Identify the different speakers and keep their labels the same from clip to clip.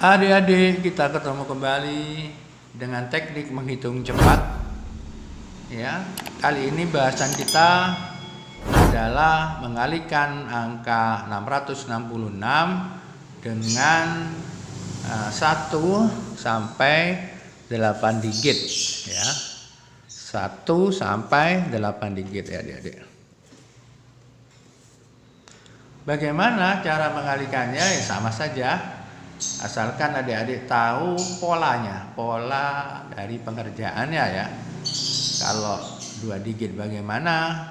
Speaker 1: Adik-adik, kita ketemu kembali dengan teknik menghitung cepat. Ya, kali ini bahasan kita adalah mengalihkan angka 666 dengan 1 sampai 8 digit ya. 1 sampai 8 digit ya adik-adik. Bagaimana cara mengalihkannya? Ya sama saja. Asalkan adik-adik tahu polanya, pola dari pengerjaannya ya. Kalau 2 digit bagaimana,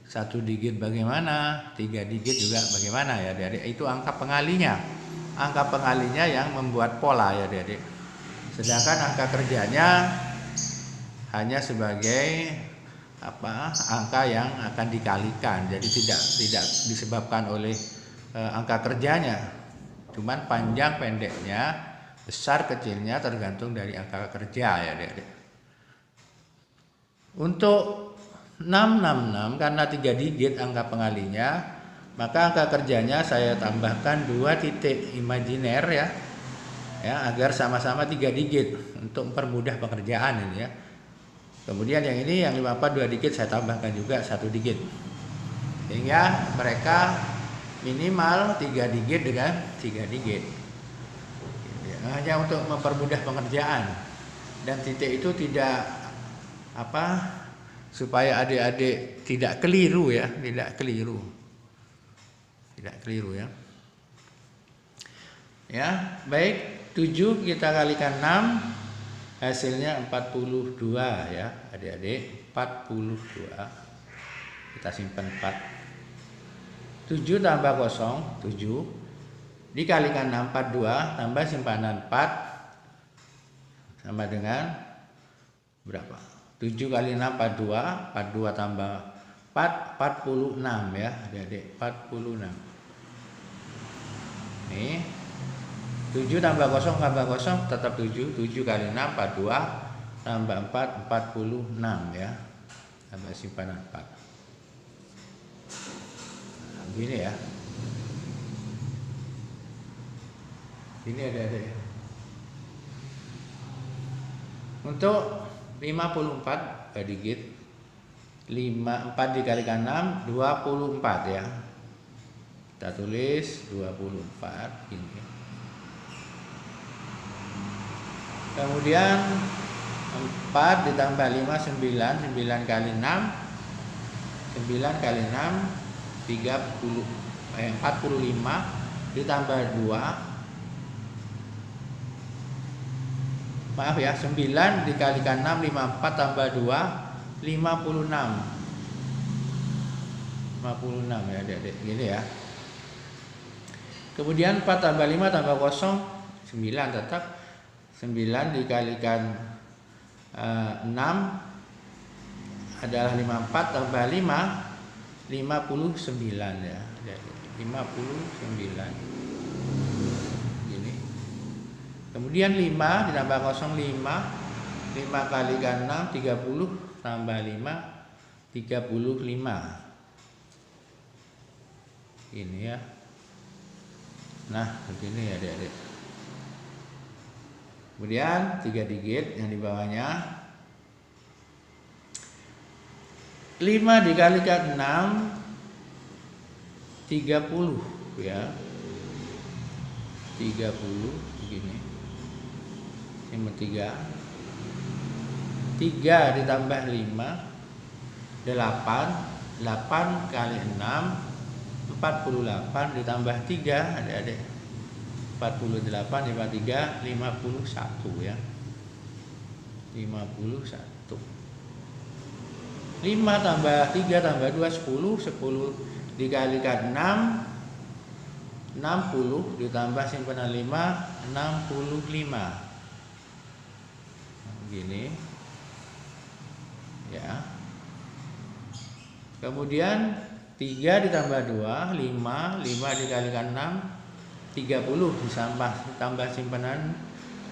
Speaker 1: 1 digit bagaimana, 3 digit juga bagaimana ya adik-adik. Itu angka pengalinya. Angka pengalinya yang membuat pola ya adik-adik. Sedangkan angka kerjanya hanya sebagai angka yang akan dikalikan. Jadi tidak disebabkan oleh angka kerjanya. Cuman panjang pendeknya, besar kecilnya tergantung dari angka kerja ya adik-adik. Untuk 666 karena 3 digit angka pengalinya, maka angka kerjanya saya tambahkan 2 titik imajiner ya agar sama-sama 3 digit untuk mempermudah pekerjaan ini ya. Kemudian yang ini yang 54 2 digit saya tambahkan juga 1 digit. Sehingga mereka minimal 3 digit dengan 3 digit. Hanya untuk mempermudah pengerjaan. Dan titik itu tidak supaya adik-adik tidak keliru ya, tidak keliru ya. Ya, baik, 7 kita kalikan 6 hasilnya 42 ya adik-adik, 42. Kita simpan 4. 7 tambah 0, 7 dikalikan 6, 42 tambah simpanan 4 sama dengan berapa? 7 kali 6 42, 42 tambah 4 46 ya adik-adik, 46. Nih 7 tambah 0 tambah 0 tetap 7, 7 kali 6 42 tambah 4 46 ya, tambah simpanan 4. Gini ya, ini ada ya. Untuk 54 digit, 4 dikalikan 6 24 ya. Kita tulis 24 ini. Kemudian 4 ditambah 5 9, 9 kali 6 9 kali 6 45 ditambah 2, maaf ya, 9 dikalikan 6 54 tambah 2 56 ya adik-adik, gini ya. Kemudian 4 tambah 5 tambah 0 9 tetap, 9 dikalikan 6 adalah 54 tambah 5 59 ya, 59 gini. Kemudian 5 ditambah 0 5 5 kalikan 6 30 tambah 5 35 ini ya. Nah begini ya adik-adik. Kemudian 3 digit yang di bawahnya, 5 dikalikan 6 30 ya, 30 begini. Yang ketiga 3 ditambah 5 8 8 kali 6 48 ditambah 3 adik-adik, 48 ditambah 3 51 ya, 51. 5 tambah 3 tambah 2 10, 10 dikalikan 6 60 ditambah simpanan 5 65 begini ya. Kemudian 3 ditambah 2 5 5 dikalikan 6 30 ditambah simpanan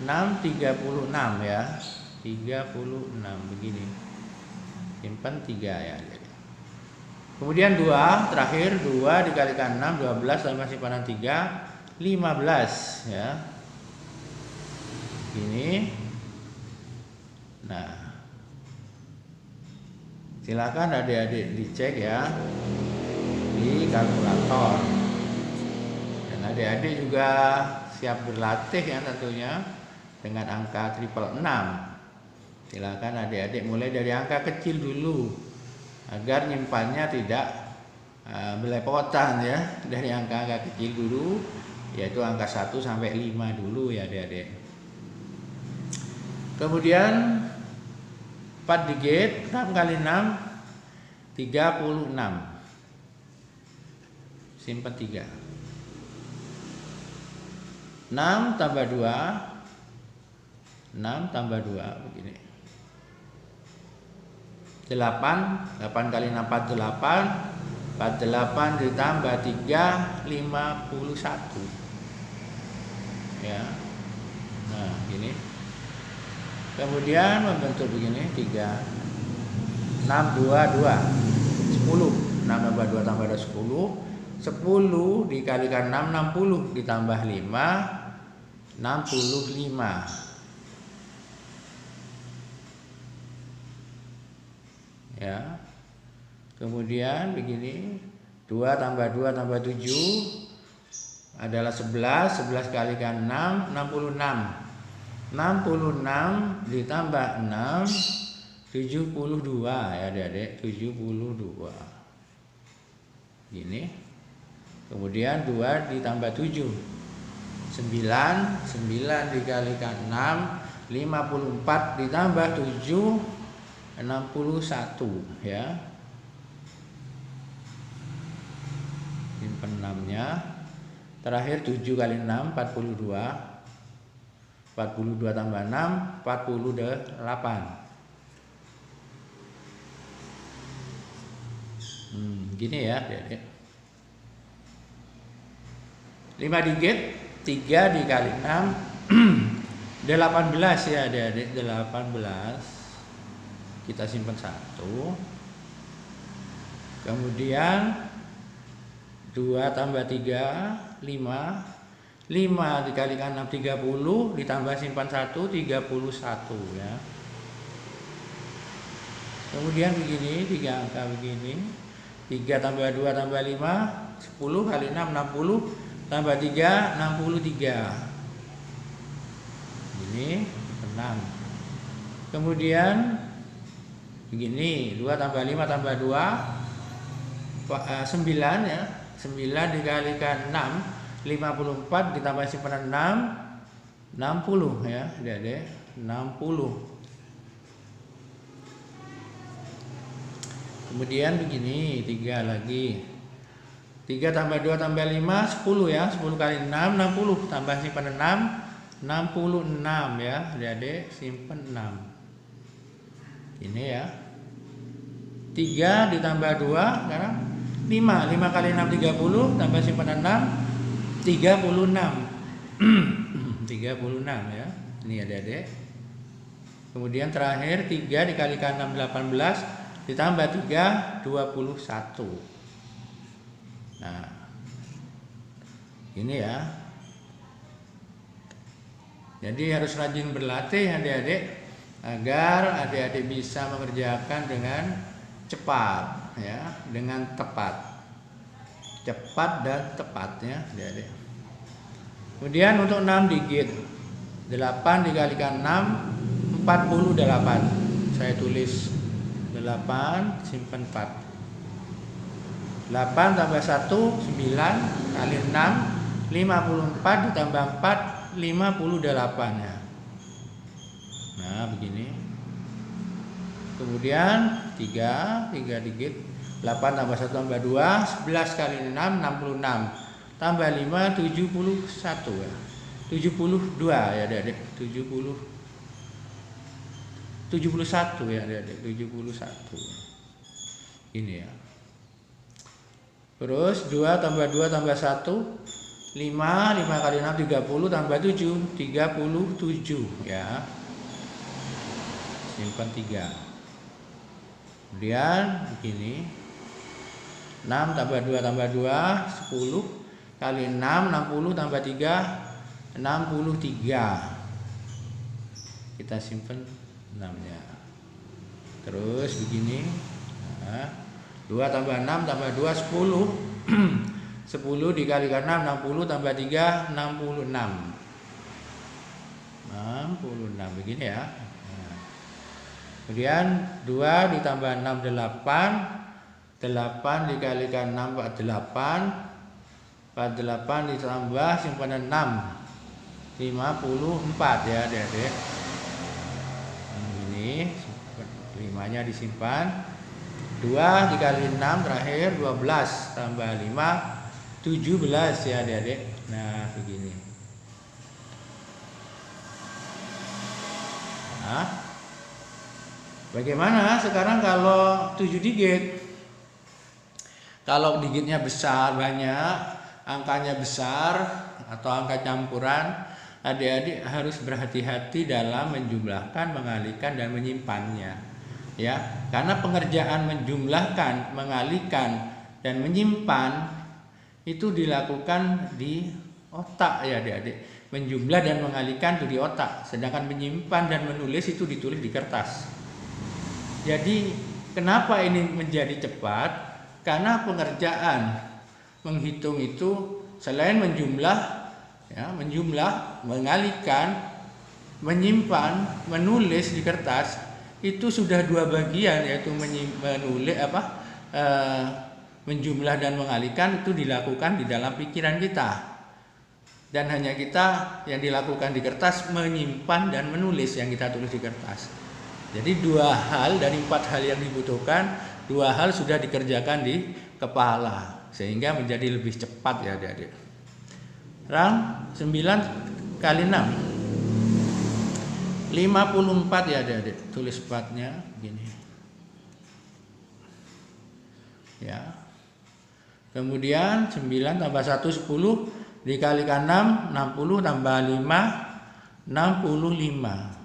Speaker 1: 6 36 ya, 36 begini. Simpan 3 ya. Kemudian 2 terakhir, 2 dikalikan 6 12 tambah simpanan 3 15 ya. begini. Nah, silakan adik-adik dicek ya di kalkulator. Dan adik-adik juga siap berlatih ya tentunya dengan angka 666. Silakan adik-adik mulai dari angka kecil dulu agar nyimpannya tidak belepotan ya, dari angka-angka kecil dulu, yaitu angka 1 sampai 5 dulu ya adik-adik. Kemudian 4 digit, 6 kali 6 36. Simpan 3. 6 tambah 2, 6 tambah 2 begini. 8 kali 6 48. 48 ditambah 3 51 ya. Nah gini, kemudian membentuk begini 3 6 2 2 10. 6 tambah 2 tambah 10. 10 dikalikan 6 60 ditambah 5 65 ya. Kemudian begini, 2 tambah 2 tambah 7 adalah 11. 11 kalikan 6 66. 66 ditambah 6 72 ya adik-adik, 72 gini. Kemudian 2 ditambah 7 9. 9 dikalikan 6 54 ditambah 7 61 ya. Simpan 6-nya. Terakhir 7 kali 6 42. 42 tambah 6 48. Gini ya adik-adik. 5 digit, 3 dikali 6 18 ya adik-adik, 18. Kita simpan 1. Kemudian 2 tambah 3 5. 5 dikalikan 6 30 ditambah simpan 1 31 ya. Kemudian begini, 3 angka begini. 3 tambah 2 tambah 5 10 kali 6 60 tambah 3 63. Ini 6. Kemudian begini, 2 tambah 5 tambah 2 9 ya. 9 dikalikan 6 54 ditambah simpanan 6 60 ya adik-adik, 60. Kemudian begini, 3 lagi. 3 tambah 2 tambah 5 10 ya. 10 kali 6 60 tambah simpanan 6 66 ya adik-adik, simpan 6. Ini ya. 3 ditambah 2 sekarang 5 kali 6 30 tambah simpanan 6 36. 36 ya. Ini adik-adik. Kemudian terakhir 3 dikalikan 6 18 ditambah 3 21. Nah. Ini ya. Jadi harus rajin berlatih adik-adik agar adik-adik bisa mengerjakan dengan cepat ya, dengan tepat. Cepat dan tepat ya adik-adik. Kemudian untuk 6 digit, 8 dikalikan 6 48. Saya tulis 8, simpan 4. 8 tambah 1 9 kali 6 54 ditambah 4 58 ya. Nah begini. Kemudian 3 digit, 8 tambah 1 tambah 2 11 kali 6 66 tambah 5 71 ya. 72 ya adik-adik, 71 ya adik-adik, 71. Ini ya. Terus 2 tambah 2 tambah 1 5 kali 6 30 tambah 7 37 ya. Simpan 3. Kemudian begini, 6 tambah 2 tambah 2 10 kali 6 60 tambah 3 63. kita simpen 6-nya. Terus begini. Nah, 2 tambah 6 tambah 2 10. 10 dikalikan 6 60 tambah 3 66. 66 begini ya. Nah, kemudian 2 ditambah 6 8. 8 dikalikan 6 48. 48 ditambah simpanan 6 54 ya adik-adik. Ini 5-nya disimpan. 2 dikali 6 terakhir 12 tambah 5 17 ya adik-adik. Nah begini. Nah, bagaimana sekarang kalau 7 digit? Kalau digitnya besar banyak, angkanya besar atau angka campuran, adik-adik harus berhati-hati dalam menjumlahkan, mengalihkan dan menyimpannya. Ya, karena pengerjaan menjumlahkan, mengalihkan dan menyimpan itu dilakukan di otak ya adik-adik. Menjumlah dan mengalihkan itu di otak, sedangkan menyimpan dan menulis itu ditulis di kertas. Jadi, kenapa ini menjadi cepat? Karena pengerjaan menghitung itu selain menjumlah, ya, mengalihkan, menyimpan, menulis di kertas, itu sudah 2 bagian, yaitu menulis menjumlah dan mengalihkan itu dilakukan di dalam pikiran kita, dan hanya kita yang dilakukan di kertas menyimpan dan menulis yang kita tulis di kertas. Jadi 2 hal dari 4 hal yang dibutuhkan, 2 hal sudah dikerjakan di kepala, sehingga menjadi lebih cepat ya adik-adik. Sekarang 9 kali 6 54 ya adik-adik. Tulis 4-nya begini. Ya. Kemudian 9 tambah 1 10 dikalikan 6 60 tambah 5 65.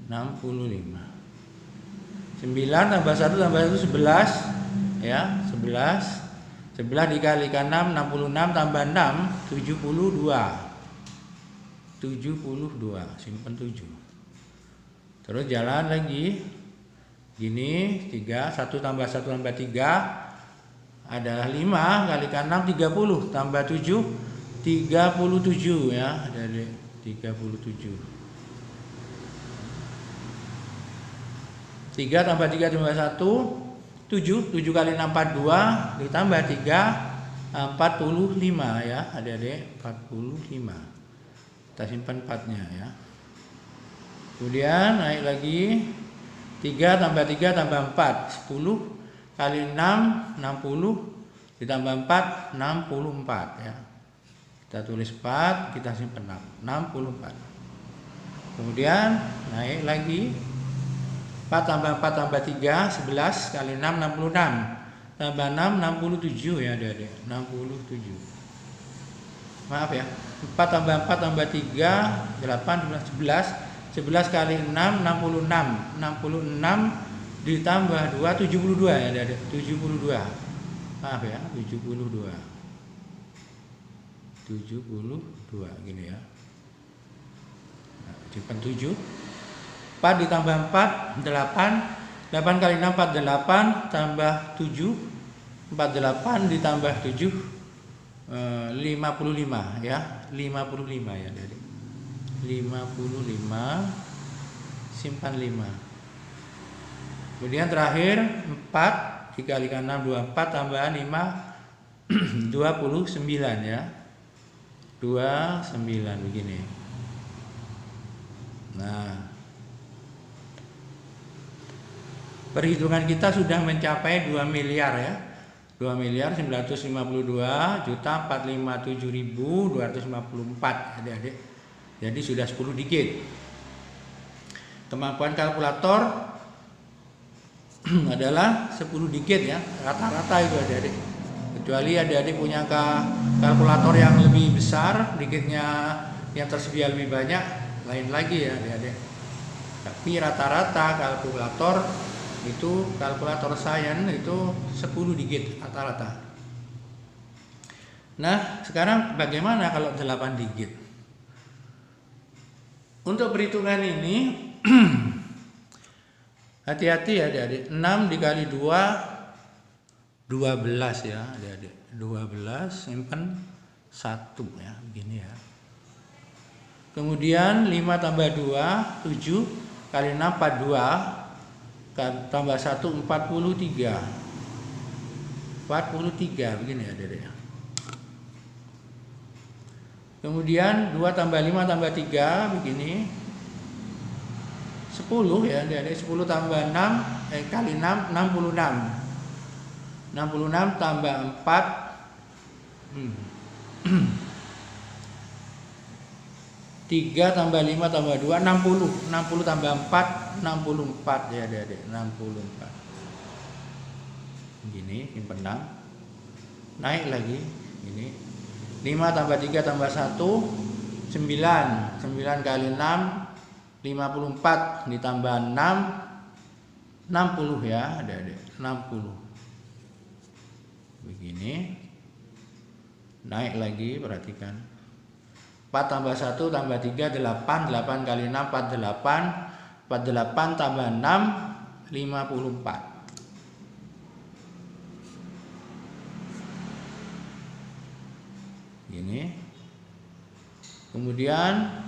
Speaker 1: 65. 9 tambah 1 tambah 1 11 ya, 11 dikalikan 6 66 tambah 6 72. 72 simpan 7. Terus jalan lagi gini, 3 1 tambah 1 tambah 3 adalah 5 kalikan 6 30 tambah 7 37 ya, dari 37. 3 tambah 3 tambah 1 7 kali 6 42 ditambah 3 45 ya adik-adik, 45. Kita simpan 4-nya ya. Kemudian naik lagi 3 tambah 3 tambah 4 10 kali 6 60 ditambah 4 64 ya. Kita tulis 4, kita simpan 64. Kemudian naik lagi 4 tambah 4 tambah 3 11 kali 6 66 tambah 6 67 ya adik-adik, 67. Maaf ya, 4 tambah 4 tambah 3 8 11 kali 6 66 ditambah 2 72 ya adik-adik, 72. Maaf ya, 72 gini ya. Nah, simpan 7. 4 ditambah 4 8 kali 6 48 tambah 7 48 ditambah 7 55 ya, 55 ya dari 55 simpan 5. Kemudian terakhir 4 dikalikan 6 24 tambahan 5 29 ya, 29 begini. Nah, perhitungan kita sudah mencapai 2 miliar ya. 2 miliar 952 juta 457.254 adik-adik. Jadi sudah 10 digit. Kemampuan kalkulator adalah 10 digit ya, rata-rata itu adik-adik. Kecuali adik-adik punya kalkulator yang lebih besar, digitnya yang tersedia lebih banyak, lain lagi ya adik-adik. Tapi rata-rata kalkulator itu, kalkulator sains itu 10 digit rata-rata. Nah, sekarang bagaimana kalau 8 digit? Untuk perhitungan ini hati-hati ya adik-adik. 6 dikali 2 12 ya adik-adik. 12 simpan 1 ya, begini ya. Kemudian 5 tambah 2 7 kali 6 42 tambah 1 43. 43 begini ya adik-adik. Kemudian 2 tambah 5 tambah 3 begini 10 ya adik-adik. 10 tambah 6 kali 6 66. 66 tambah 4 3 tambah 5 tambah 2 60. 60 tambah 4 64 ya adik-adik. 64 begini simpen 6. Naik lagi ini 5 tambah 3 tambah 1 9. 9 kali 6 54 ditambah 6 60 ya adik-adik. 60 begini. Naik lagi, perhatikan 4 tambah 1 tambah 3 8. 8 kali 6 48. 48 tambah 6 54. Gini. Kemudian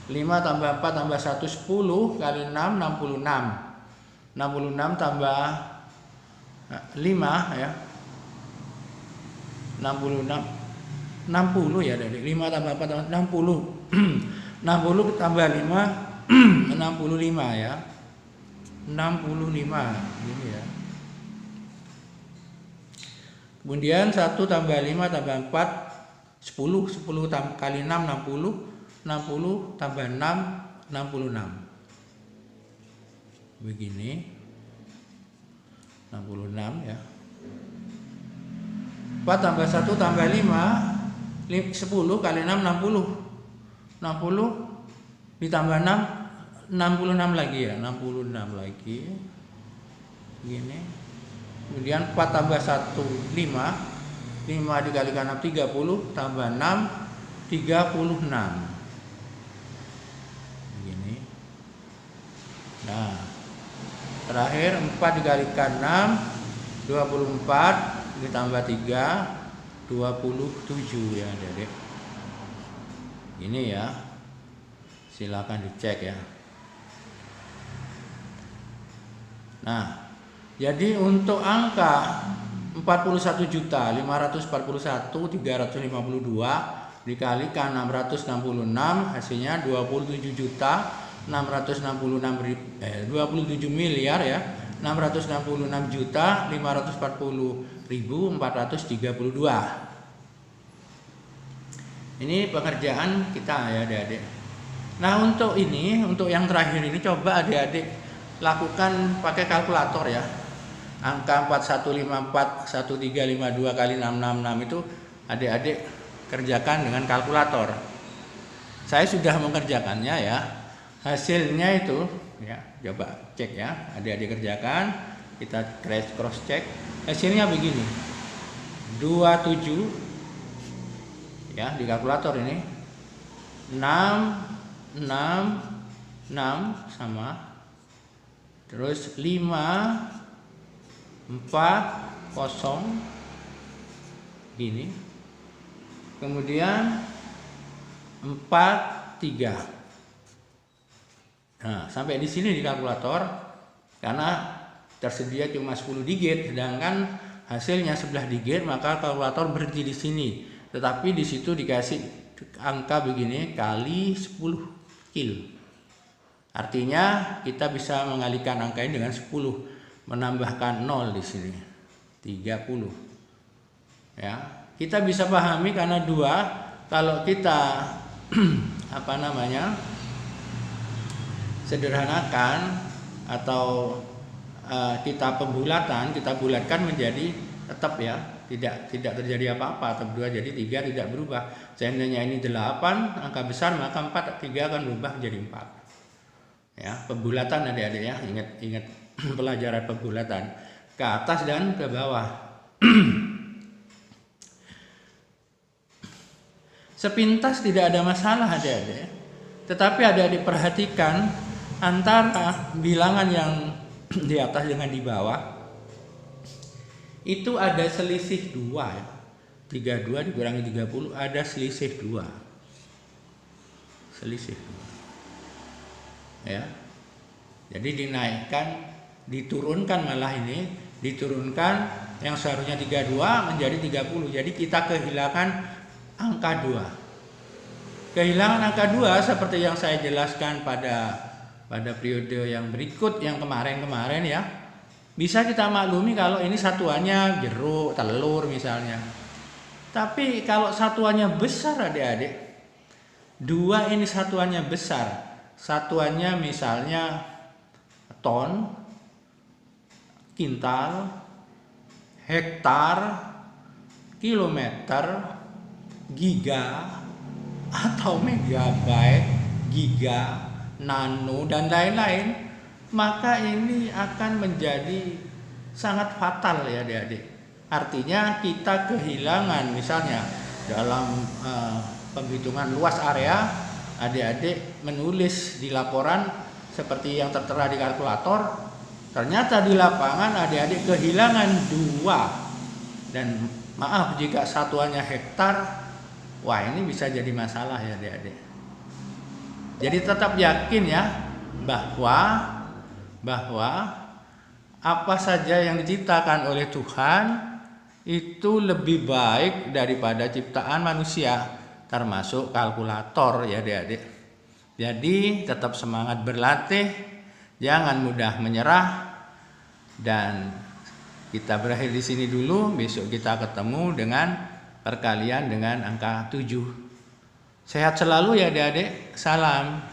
Speaker 1: 5 tambah 4 tambah 1 10 kali 6 66. 66 tambah 5 ya. 66 60 ya dari 5 tambah 4 tambah 60. 60 tambah 5 65 ya. 65 gini ya. Kemudian 1 tambah 5 tambah 4 10 kali 6 60. 60 tambah 6 66 begini 66 ya. 4 tambah 1 tambah 5 10 kali 6 60. 60 ditambah 6 66 lagi ya. 66 lagi begini. Kemudian 4 tambah 1 5 dikalikan 6 30 tambah 6 36 begini. Nah terakhir 4 dikalikan 6 24 ditambah 3 27 ya adik-adik. Ini ya, silakan dicek ya. Nah jadi untuk angka 41.541.352 dikalikan 666 hasilnya 27 miliar ya. 666.540.432. Ini pengerjaan kita ya adik-adik. Nah untuk ini, untuk yang terakhir ini coba adik-adik lakukan pakai kalkulator ya. Angka 4154 1352 kali 666 itu adik-adik kerjakan dengan kalkulator. Saya sudah mengerjakannya ya. Hasilnya itu ya, coba cek ya, adik-adik kerjakan, kita cross check. Hasilnya begini. 27 ya di kalkulator ini 6 sama terus 5 4 0 gini. Kemudian 4 3. Nah, sampai di sini di kalkulator karena tersedia cuma 10 digit sedangkan hasilnya 11 digit, maka kalkulator berhenti di sini. Tetapi di situ dikasih angka begini kali 10 kil. Artinya kita bisa mengalihkan angka ini dengan 10, menambahkan 0 di sini 30. Ya, kita bisa pahami karena 2 kalau kita sederhanakan atau kita pembulatan, kita bulatkan menjadi tetap ya, tidak terjadi apa-apa, tetap 2 jadi 3 tidak berubah. Seandainya ini 8 angka besar maka 4 3 akan berubah menjadi 4. Ya, pembulatan adik-adik ya, ingat pelajaran pembulatan ke atas dan ke bawah. Sepintas tidak ada masalah adik-adik. Tetapi adik-adik perhatikan antara bilangan yang di atas dengan di bawah itu ada selisih 2 ya. 32 dikurangi 30 ada selisih 2. Selisih 2. Ya. Jadi dinaikkan, diturunkan malah ini, diturunkan yang seharusnya 32 menjadi 30. Jadi kita kehilangan angka 2. Kehilangan angka 2 seperti yang saya jelaskan pada periode yang berikut, yang kemarin-kemarin ya. Bisa kita maklumi kalau ini satuannya jeruk, telur misalnya. Tapi kalau satuannya besar adik-adik, 2 ini satuannya besar. Satuannya misalnya ton, kintal, hektar, kilometer, giga, atau megabyte, giga, nano, dan lain-lain, maka ini akan menjadi sangat fatal ya adik-adik. Artinya kita kehilangan misalnya dalam penghitungan luas area, adik-adik menulis di laporan seperti yang tertera di kalkulator, ternyata di lapangan adik-adik kehilangan 2. Dan maaf jika satuannya hektar, wah ini bisa jadi masalah ya adik-adik. Jadi tetap yakin ya bahwa apa saja yang diciptakan oleh Tuhan itu lebih baik daripada ciptaan manusia, termasuk kalkulator ya adik-adik. Jadi tetap semangat berlatih, jangan mudah menyerah, dan kita berakhir di sini dulu. Besok kita ketemu dengan perkalian dengan angka 7. Sehat selalu ya adik-adik. Salam.